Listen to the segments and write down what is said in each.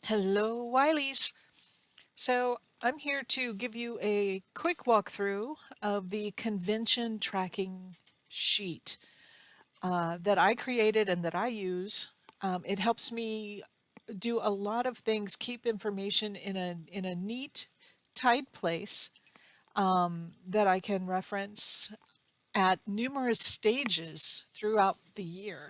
Hello, Wileys. So I'm here to give you a quick walkthrough of the convention tracking sheet that I created and that I use. It helps me do a lot of things, keep information in a neat, tight place that I can reference at numerous stages throughout the year.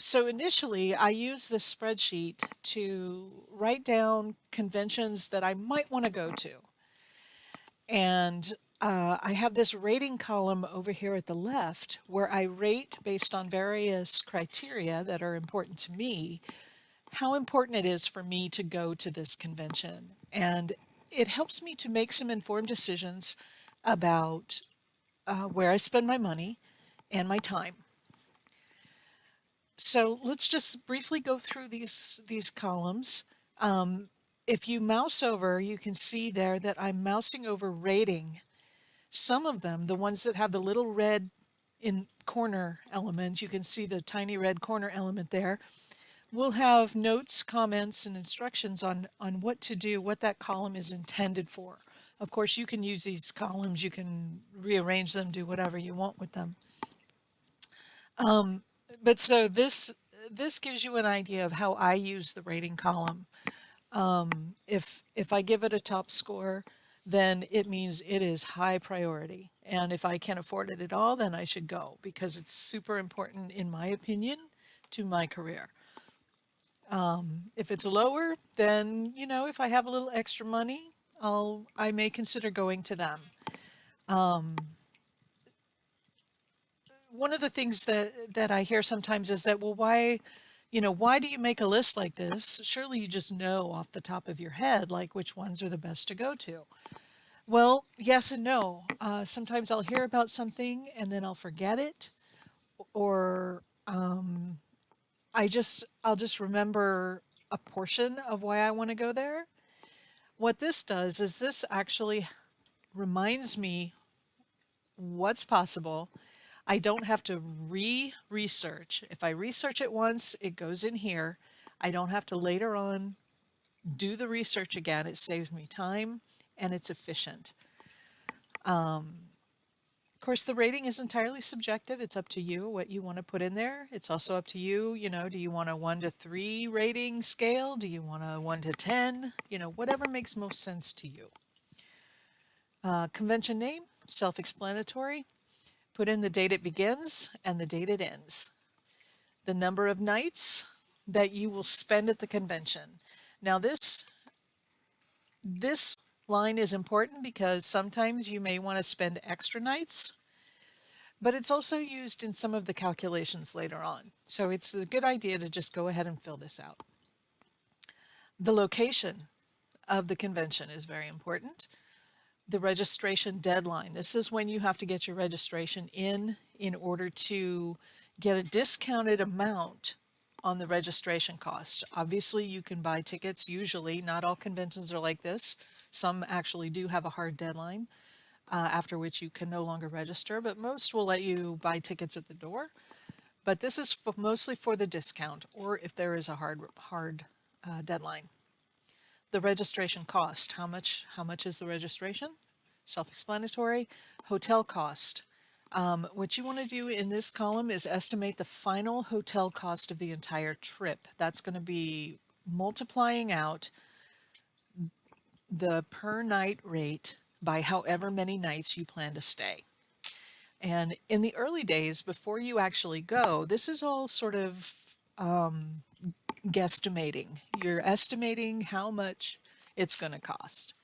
So initially, I use this spreadsheet to write down conventions that I might want to go to. And I have this rating column over here at the left where I rate based on various criteria that are important to me, how important it is for me to go to this convention. And it helps me to make some informed decisions about where I spend my money and my time. So let's just briefly go through these columns. If you mouse over, you can see there that I'm mousing over rating. Some of them, the ones that have the little red in corner element, you can see the tiny red corner element there, will have notes, comments, and instructions on what to do, what that column is intended for. Of course, you can use these columns, you can rearrange them, do whatever you want with them. But so this gives you an idea of how I use the rating column. If I give it a top score, then it means it is high priority. And if I can't afford it at all, then I should go because it's super important, in my opinion, to my career. If it's lower, then if I have a little extra money, I may consider going to them. One of the things that I hear sometimes is that, well, why do you make a list like this? Surely you just know off the top of your head, like which ones are the best to go to. Well, yes and no. Sometimes I'll hear about something and then I'll forget it, or I'll just remember a portion of why I want to go there. What this does is this actually reminds me what's possible. I don't have to research. If I research it once, it goes in here. I don't have to later on do the research again. It saves me time and it's efficient. Of course, the rating is entirely subjective. It's up to you what you want to put in there. It's also up to you, do you want a 1 to 3 rating scale? Do you want a 1 to 10? Whatever makes most sense to you. Convention name, self-explanatory. Put in the date it begins and the date it ends. The number of nights that you will spend at the convention. Now this line is important because sometimes you may want to spend extra nights, but it's also used in some of the calculations later on. So it's a good idea to just go ahead and fill this out. The location of the convention is very important. The registration deadline. This is when you have to get your registration in order to get a discounted amount on the registration cost. Obviously, you can buy tickets. Usually, not all conventions are like this. Some actually do have a hard deadline after which you can no longer register, but most will let you buy tickets at the door. But this is mostly for the discount or if there is a hard deadline. The registration cost. How much is the registration? Self-explanatory. Hotel cost. What you want to do in this column is estimate the final hotel cost of the entire trip. That's going to be multiplying out the per night rate by however many nights you plan to stay. And in the early days, before you actually go, this is all sort of guesstimating. You're estimating how much it's going to cost.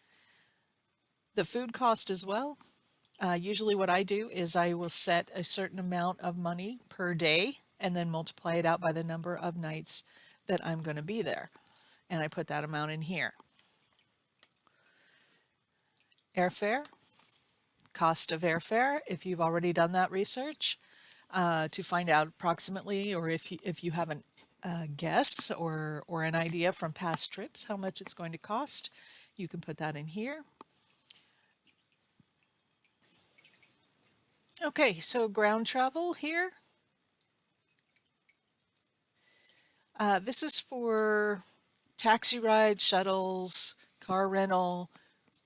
The food cost as well. Usually what I do is I will set a certain amount of money per day and then multiply it out by the number of nights that I'm going to be there. And I put that amount in here. Airfare, cost of airfare, if you've already done that research to find out approximately, or if you have a guess or an idea from past trips how much it's going to cost, you can put that in here. Okay, so ground travel here. This is for taxi rides, shuttles, car rental.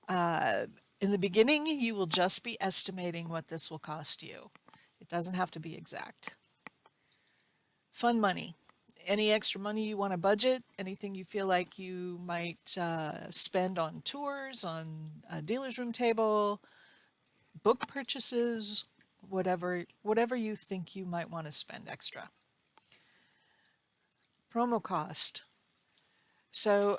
In the beginning, you will just be estimating what this will cost you. It doesn't have to be exact. Fun money. Any extra money you want to budget, anything you feel like you might spend on tours, on a dealer's room table, book purchases, whatever you think you might want to spend extra. Promo cost. So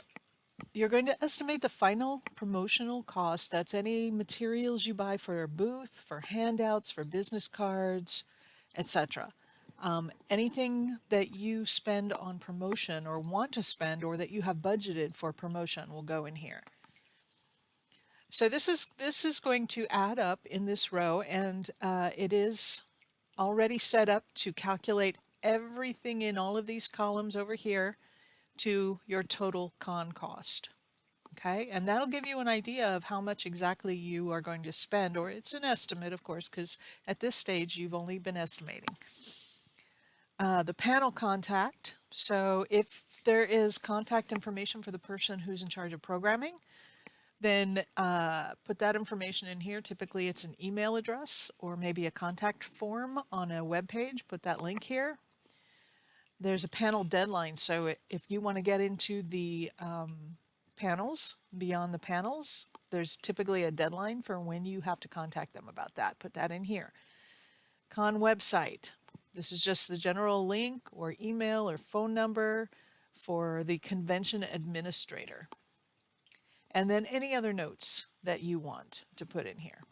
you're going to estimate the final promotional cost. That's any materials you buy for a booth, for handouts, for business cards, etc. Anything that you spend on promotion or want to spend or that you have budgeted for promotion will go in here. So this is going to add up in this row, and it is already set up to calculate everything in all of these columns over here to your total con cost. Okay, and that'll give you an idea of how much exactly you are going to spend, or it's an estimate, of course, because at this stage you've only been estimating. The panel contact, so if there is contact information for the person who's in charge of programming, then put that information in here. Typically it's an email address or maybe a contact form on a web page. Put that link here. There's a panel deadline, so if you want to get into the panels, beyond the panels, there's typically a deadline for when you have to contact them about that. Put that in here. Con website. This is just the general link or email or phone number for the convention administrator. And then any other notes that you want to put in here.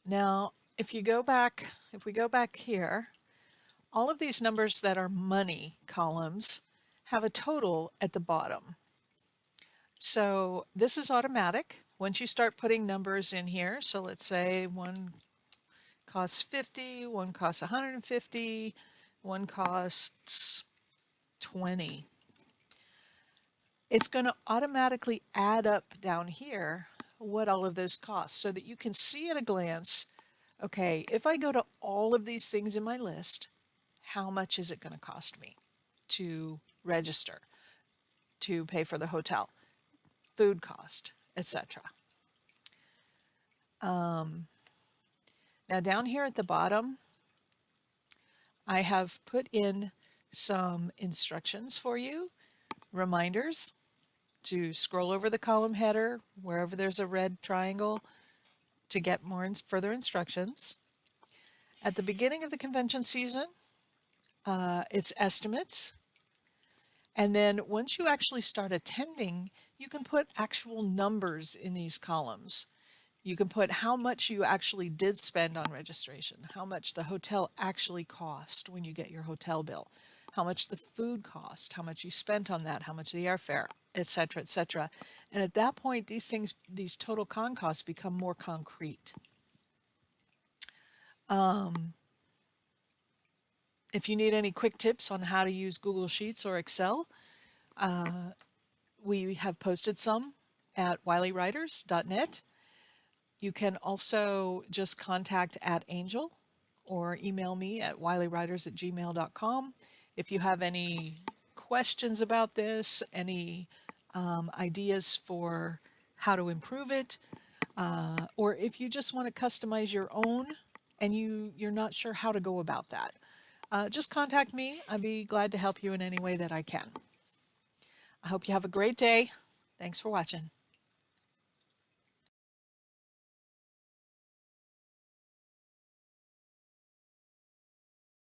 Now, if we go back here, all of these numbers that are money columns have a total at the bottom. So this is automatic. Once you start putting numbers in here, so let's say one costs 50, one costs 150, one costs 20. It's going to automatically add up down here what all of those cost so that you can see at a glance, okay, if I go to all of these things in my list, how much is it going to cost me to register, to pay for the hotel, food cost, etc. Now down here at the bottom, I have put in some instructions for you, reminders to scroll over the column header wherever there's a red triangle to get more further instructions. At the beginning of the convention season, it's estimates. And then once you actually start attending, you can put actual numbers in these columns. You can put how much you actually did spend on registration, how much the hotel actually cost when you get your hotel bill, how much the food cost, how much you spent on that, how much the airfare, etc., etc. And at that point, these total con costs become more concrete. If you need any quick tips on how to use Google Sheets or Excel, we have posted some at wilywriters.net. You can also just contact @Angel or email me at wilywriters@gmail.com. If you have any questions about this, any ideas for how to improve it, or if you just want to customize your own and you're not sure how to go about that, just contact me. I'd be glad to help you in any way that I can. I hope you have a great day. Thanks for watching.